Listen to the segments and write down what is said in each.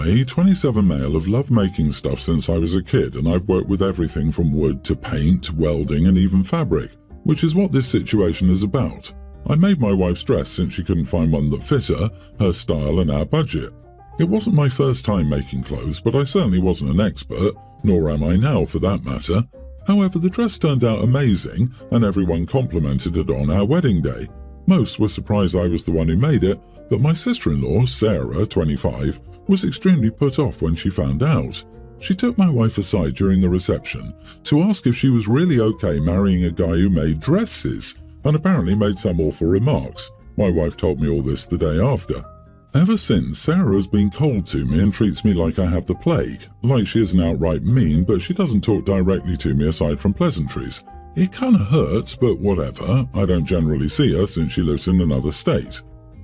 I, 27 male, have loved making stuff since I was a kid, and I've worked with everything from wood to paint, welding, and even fabric, which is what this situation is about. I made my wife's dress since she couldn't find one that fit her style and our budget. It wasn't my first time making clothes, but I certainly wasn't an expert, nor am I now for that matter. However, the dress turned out amazing, and everyone complimented it on our wedding day. Most were surprised I was the one who made it, but my sister-in-law, Sarah, 25, was extremely put off when she found out. She took my wife aside during the reception to ask if she was really okay marrying a guy who made dresses, and apparently made some awful remarks. My wife told me all this the day after. Ever since, Sarah has been cold to me and treats me like I have the plague. Like she isn't outright mean, but she doesn't talk directly to me aside from pleasantries. It kinda hurts, but whatever. I don't generally see her since she lives in another state.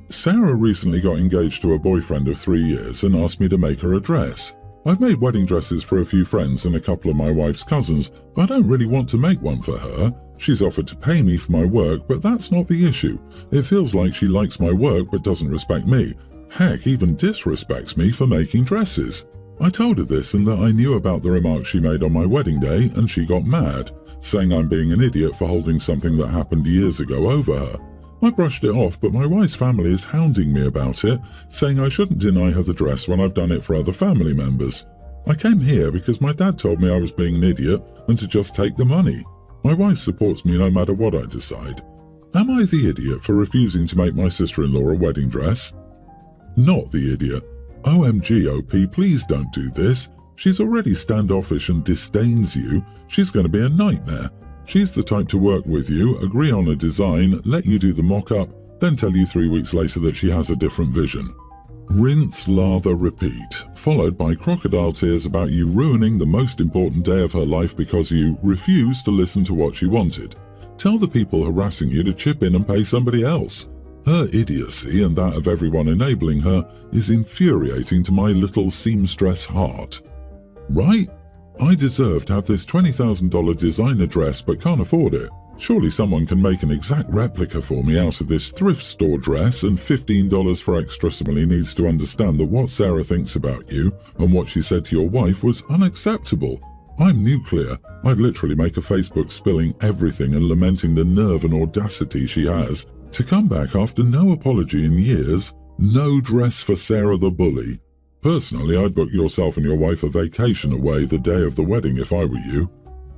Sarah recently got engaged to a boyfriend of 3 years and asked me to make her a dress. I've made wedding dresses for a few friends and a couple of my wife's cousins, but I don't really want to make one for her. She's offered to pay me for my work, but that's not the issue. It feels like she likes my work but doesn't respect me. Heck, even disrespects me for making dresses. I told her this and that I knew about the remarks she made on my wedding day, and she got mad, saying I'm being an idiot for holding something that happened years ago over her. I brushed it off, but my wife's family is hounding me about it, saying I shouldn't deny her the dress when I've done it for other family members. I came here because my dad told me I was being an idiot and to just take the money. My wife supports me no matter what I decide. Am I the idiot for refusing to make my sister-in-law a wedding dress? Not the idiot. OMG, OP, please don't do this. She's already standoffish and disdains you. She's going to be a nightmare. She's the type to work with you, agree on a design, let you do the mock-up, then tell you 3 weeks later that she has a different vision. Rinse, lather, repeat, followed by crocodile tears about you ruining the most important day of her life because you refused to listen to what she wanted. Tell the people harassing you to chip in and pay somebody else. Her idiocy and that of everyone enabling her is infuriating to my little seamstress heart. Right? I deserve to have this $20,000 designer dress but can't afford it. Surely someone can make an exact replica for me out of this thrift store dress, and $15 for extra. Somebody needs to understand that what Sarah thinks about you and what she said to your wife was unacceptable. I'm nuclear. I'd literally make a Facebook spilling everything and lamenting the nerve and audacity she has to come back after no apology in years. No dress for Sarah the bully. Personally, I'd book yourself and your wife a vacation away the day of the wedding if I were you.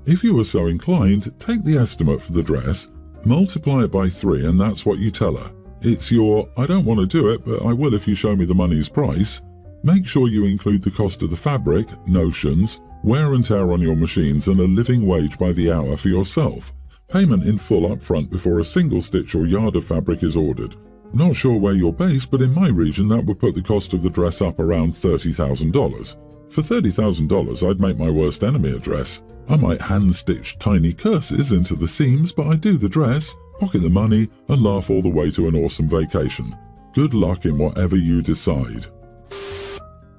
If you were so inclined, take the estimate for the dress, multiply it by 3, and that's what you tell her. It's your, I don't want to do it, but I will if you show me the money's price. Make sure you include the cost of the fabric, notions, wear and tear on your machines, and a living wage by the hour for yourself. Payment in full up front before a single stitch or yard of fabric is ordered. Not sure where you're based, but in my region that would put the cost of the dress up around $30,000. For $30,000, I'd make my worst enemy a dress. I might hand-stitch tiny curses into the seams, but I do the dress, pocket the money, and laugh all the way to an awesome vacation. Good luck in whatever you decide.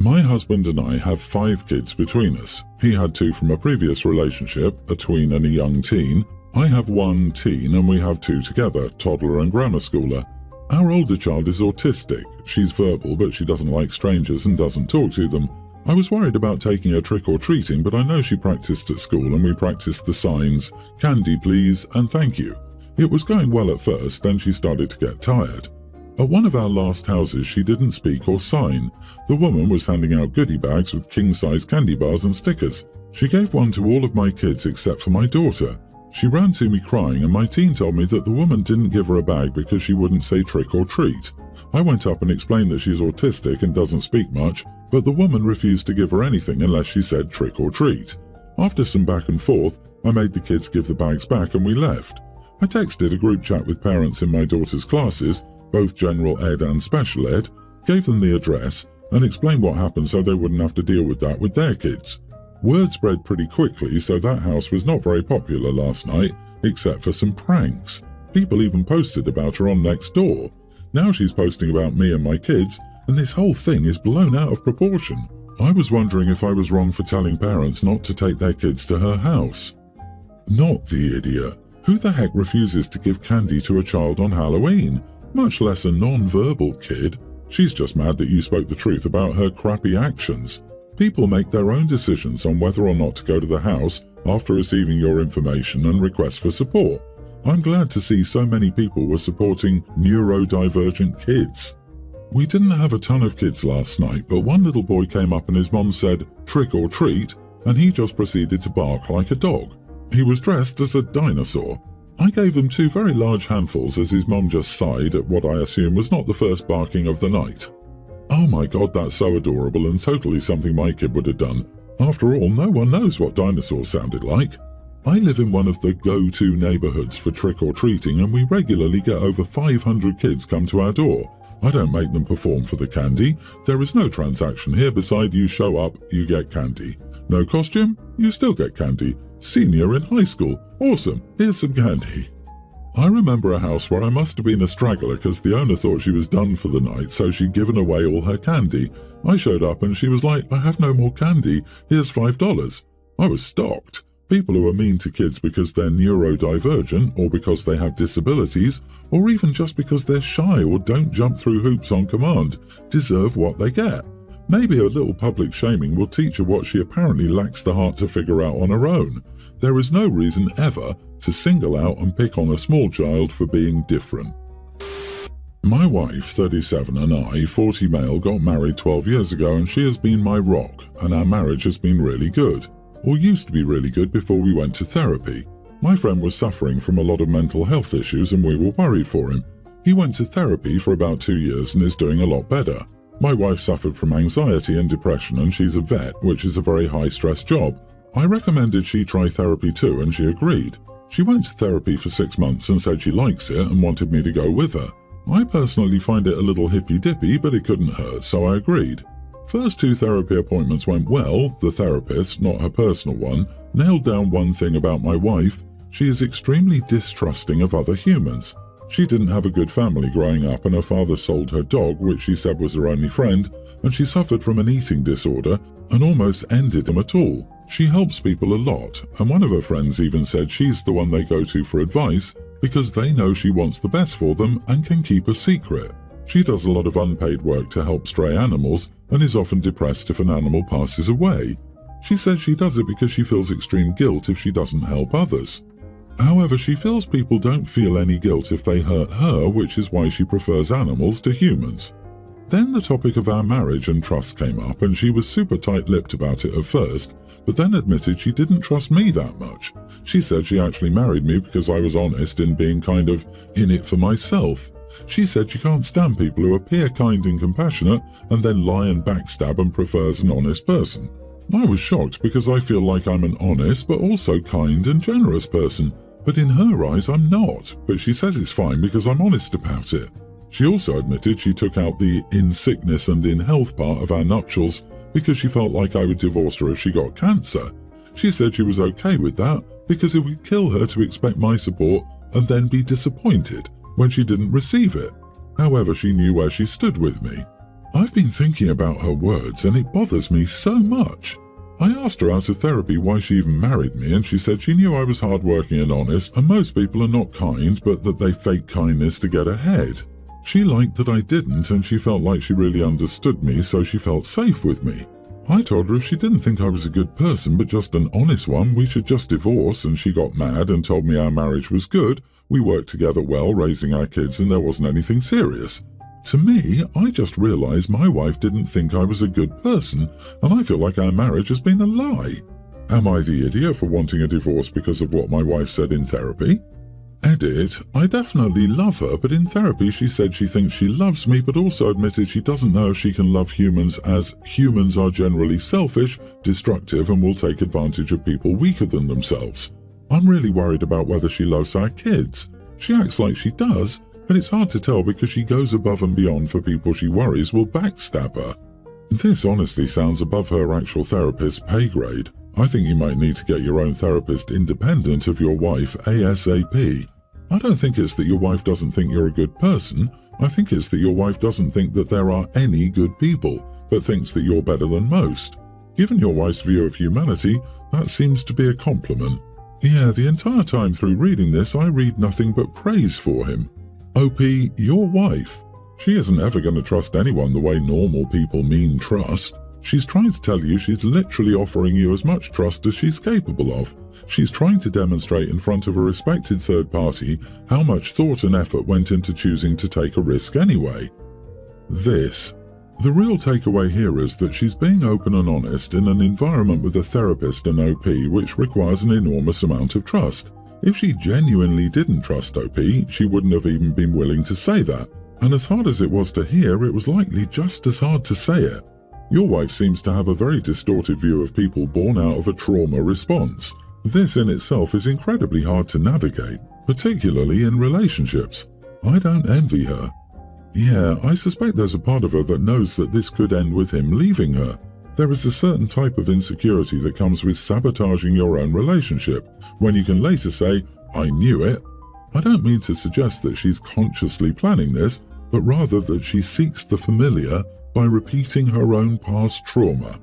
My husband and I have 5 kids between us. He had 2 from a previous relationship, a tween and a young teen. I have 1 teen and we have 2 together, toddler and grammar schooler. Our older child is autistic. She's verbal, but she doesn't like strangers and doesn't talk to them. I was worried about taking her trick-or-treating, but I know she practiced at school and we practiced the signs, candy please and thank you. It was going well at first, then she started to get tired. At one of our last houses she didn't speak or sign. The woman was handing out goodie bags with king-size candy bars and stickers. She gave one to all of my kids except for my daughter. She ran to me crying and my teen told me that the woman didn't give her a bag because she wouldn't say trick or treat. I went up and explained that she's autistic and doesn't speak much, but the woman refused to give her anything unless she said trick or treat. After some back and forth, I made the kids give the bags back and we left. I texted a group chat with parents in my daughter's classes, both general ed and special ed, gave them the address, and explained what happened so they wouldn't have to deal with that with their kids. Word spread pretty quickly, so that house was not very popular last night, except for some pranks. People even posted about her on Nextdoor. Now she's posting about me and my kids, and this whole thing is blown out of proportion. I was wondering if I was wrong for telling parents not to take their kids to her house. Not the idiot. Who the heck refuses to give candy to a child on Halloween? Much less a non-verbal kid. She's just mad that you spoke the truth about her crappy actions. People make their own decisions on whether or not to go to the house after receiving your information and request for support. I'm glad to see so many people were supporting neurodivergent kids. We didn't have a ton of kids last night, but one little boy came up and his mom said, "Trick or treat," and he just proceeded to bark like a dog. He was dressed as a dinosaur. I gave him 2 very large handfuls as his mom just sighed at what I assume was not the first barking of the night. Oh my god, that's so adorable and totally something my kid would have done. After all, no one knows what dinosaurs sounded like. I live in one of the go-to neighborhoods for trick-or-treating and we regularly get over 500 kids come to our door. I don't make them perform for the candy. There is no transaction here beside you show up, you get candy. No costume? You still get candy. Senior in high school? Awesome, here's some candy. I remember a house where I must have been a straggler because the owner thought she was done for the night, so she'd given away all her candy. I showed up and she was like, "I have no more candy, here's $5. I was stocked. People who are mean to kids because they're neurodivergent or because they have disabilities or even just because they're shy or don't jump through hoops on command deserve what they get. Maybe a little public shaming will teach her what she apparently lacks the heart to figure out on her own. There is no reason ever to single out and pick on a small child for being different. My wife, 37, and I, 40 male, got married 12 years ago and she has been my rock and our marriage has been really good. Or used to be really good before we went to therapy. My friend was suffering from a lot of mental health issues and we were worried for him. He went to therapy for about 2 years and is doing a lot better. My wife suffered from anxiety and depression and she's a vet, which is a very high-stress job. I recommended she try therapy too and she agreed. She went to therapy for 6 months and said she likes it and wanted me to go with her. I personally find it a little hippy-dippy, but it couldn't hurt, so I agreed. First 2 therapy appointments went well. The therapist, not her personal one, nailed down one thing about my wife. She is extremely distrusting of other humans. She didn't have a good family growing up and her father sold her dog, which she said was her only friend, and she suffered from an eating disorder and almost ended him at all. She helps people a lot, and one of her friends even said she's the one they go to for advice because they know she wants the best for them and can keep a secret. She does a lot of unpaid work to help stray animals and is often depressed if an animal passes away. She says she does it because she feels extreme guilt if she doesn't help others. However, she feels people don't feel any guilt if they hurt her, which is why she prefers animals to humans. Then the topic of our marriage and trust came up and she was super tight-lipped about it at first, but then admitted she didn't trust me that much. She said she actually married me because I was honest in being kind of in it for myself. She said she can't stand people who appear kind and compassionate and then lie and backstab and prefers an honest person. I was shocked because I feel like I'm an honest but also kind and generous person, but in her eyes I'm not, but she says it's fine because I'm honest about it. She also admitted she took out the in sickness and in health part of our nuptials because she felt like I would divorce her if she got cancer. She said she was okay with that because it would kill her to expect my support and then be disappointed when she didn't receive it. However, she knew where she stood with me. I've been thinking about her words and it bothers me so much. I asked her out of therapy why she even married me and she said she knew I was hardworking and honest and most people are not kind but that they fake kindness to get ahead. She liked that I didn't and she felt like she really understood me, so she felt safe with me. I told her if she didn't think I was a good person but just an honest one, we should just divorce, and she got mad and told me our marriage was good. We worked together well raising our kids and there wasn't anything serious. To me, I just realized my wife didn't think I was a good person and I feel like our marriage has been a lie. Am I the idiot for wanting a divorce because of what my wife said in therapy? Edit, I definitely love her, but in therapy she said she thinks she loves me but also admitted she doesn't know if she can love humans as humans are generally selfish, destructive and will take advantage of people weaker than themselves. I'm really worried about whether she loves our kids. She acts like she does, but it's hard to tell because she goes above and beyond for people she worries will backstab her. This honestly sounds above her actual therapist's pay grade. I think you might need to get your own therapist independent of your wife ASAP. I don't think it's that your wife doesn't think you're a good person. I think it's that your wife doesn't think that there are any good people, but thinks that you're better than most. Given your wife's view of humanity, that seems to be a compliment. Yeah, the entire time through reading this, I read nothing but praise for him. OP, your wife. She isn't ever going to trust anyone the way normal people mean trust. She's trying to tell you she's literally offering you as much trust as she's capable of. She's trying to demonstrate in front of a respected third party how much thought and effort went into choosing to take a risk anyway. The real takeaway here is that she's being open and honest in an environment with a therapist and OP, which requires an enormous amount of trust. If she genuinely didn't trust OP, she wouldn't have even been willing to say that. And as hard as it was to hear, it was likely just as hard to say it. Your wife seems to have a very distorted view of people born out of a trauma response. This in itself is incredibly hard to navigate, particularly in relationships. I don't envy her. Yeah, I suspect there's a part of her that knows that this could end with him leaving her. There is a certain type of insecurity that comes with sabotaging your own relationship, when you can later say, "I knew it." I don't mean to suggest that she's consciously planning this, but rather that she seeks the familiar by repeating her own past trauma.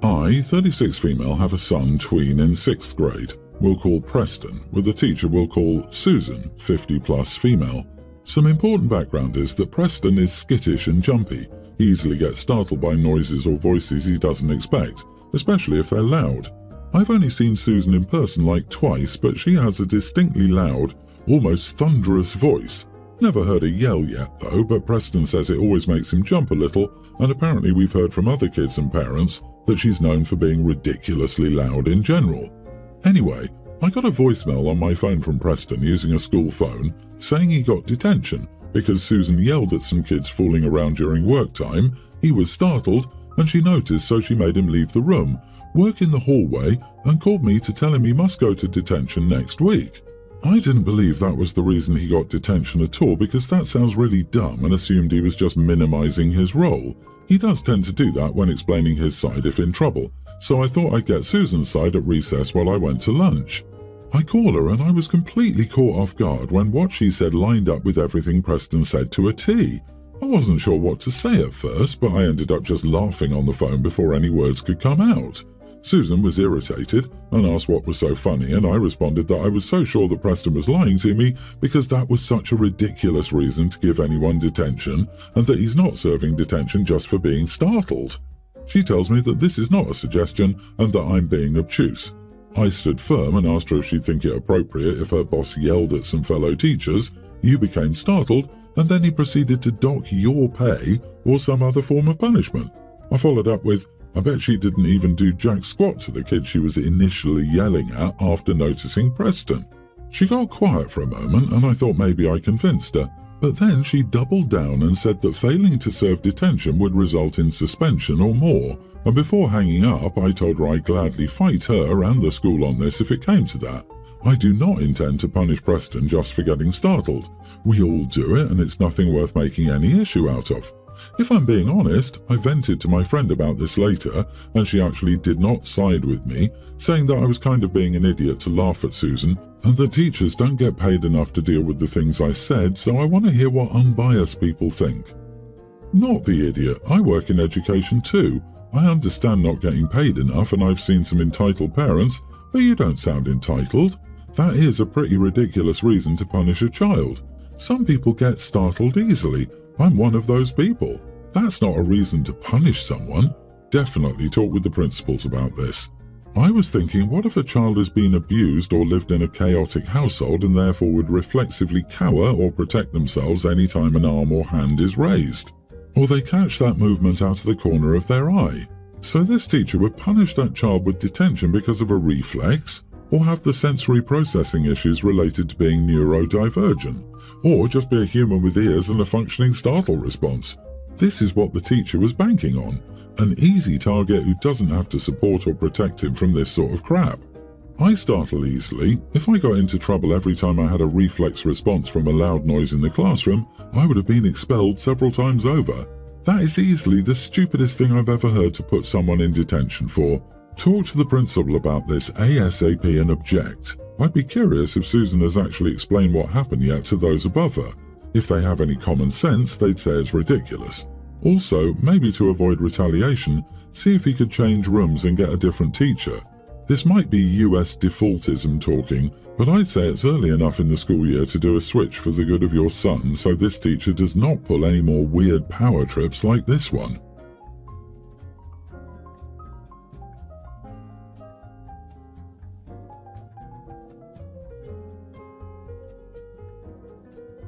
I, 36 female, have a son tween in 6th grade. We'll call Preston, with a teacher we'll call Susan, 50+ female. Some important background is that Preston is skittish and jumpy. He easily gets startled by noises or voices he doesn't expect, especially if they're loud. I've only seen Susan in person like twice, but she has a distinctly loud, almost thunderous voice. Never heard her yell yet though, but Preston says it always makes him jump a little, and apparently we've heard from other kids and parents that she's known for being ridiculously loud in general. Anyway, I got a voicemail on my phone from Preston using a school phone saying he got detention because Susan yelled at some kids fooling around during work time. He was startled and she noticed, so she made him leave the room, work in the hallway, and called me to tell him he must go to detention next week. I didn't believe that was the reason he got detention at all, because that sounds really dumb, and assumed he was just minimizing his role. He does tend to do that when explaining his side if in trouble, so I thought I'd get Susan's side at recess while I went to lunch. I call her and I was completely caught off guard when what she said lined up with everything Preston said to a T. I wasn't sure what to say at first, but I ended up just laughing on the phone before any words could come out. Susan was irritated and asked what was so funny, and I responded that I was so sure that Preston was lying to me because that was such a ridiculous reason to give anyone detention, and that he's not serving detention just for being startled. She tells me that this is not a suggestion and that I'm being obtuse. I stood firm and asked her if she'd think it appropriate if her boss yelled at some fellow teachers. You became startled, and then he proceeded to dock your pay or some other form of punishment. I followed up with, I bet she didn't even do jack squat to the kid she was initially yelling at after noticing Preston. She got quiet for a moment and I thought maybe I convinced her, but then she doubled down and said that failing to serve detention would result in suspension or more, and before hanging up I told her I'd gladly fight her and the school on this if it came to that. I do not intend to punish Preston just for getting startled. We all do it and it's nothing worth making any issue out of. If I'm being honest, I vented to my friend about this later, and she actually did not side with me, saying that I was kind of being an idiot to laugh at Susan, and that teachers don't get paid enough to deal with the things I said, so I want to hear what unbiased people think. Not the idiot, I work in education too. I understand not getting paid enough, and I've seen some entitled parents, but you don't sound entitled. That is a pretty ridiculous reason to punish a child. Some people get startled easily. I'm one of those people. That's not a reason to punish someone. Definitely talk with the principals about this. I was thinking, what if a child has been abused or lived in a chaotic household and therefore would reflexively cower or protect themselves any time an arm or hand is raised? Or they catch that movement out of the corner of their eye. So this teacher would punish that child with detention because of a reflex, or have the sensory processing issues related to being neurodivergent, or just be a human with ears and a functioning startle response. This is what the teacher was banking on, an easy target who doesn't have to support or protect him from this sort of crap. I startle easily. If I got into trouble every time I had a reflex response from a loud noise in the classroom, I would have been expelled several times over. That is easily the stupidest thing I've ever heard to put someone in detention for. Talk to the principal about this ASAP and object. I'd be curious if Susan has actually explained what happened yet to those above her. If they have any common sense, they'd say it's ridiculous. Also, maybe to avoid retaliation, see if he could change rooms and get a different teacher. This might be US defaultism talking, but I'd say it's early enough in the school year to do a switch for the good of your son so this teacher does not pull any more weird power trips like this one.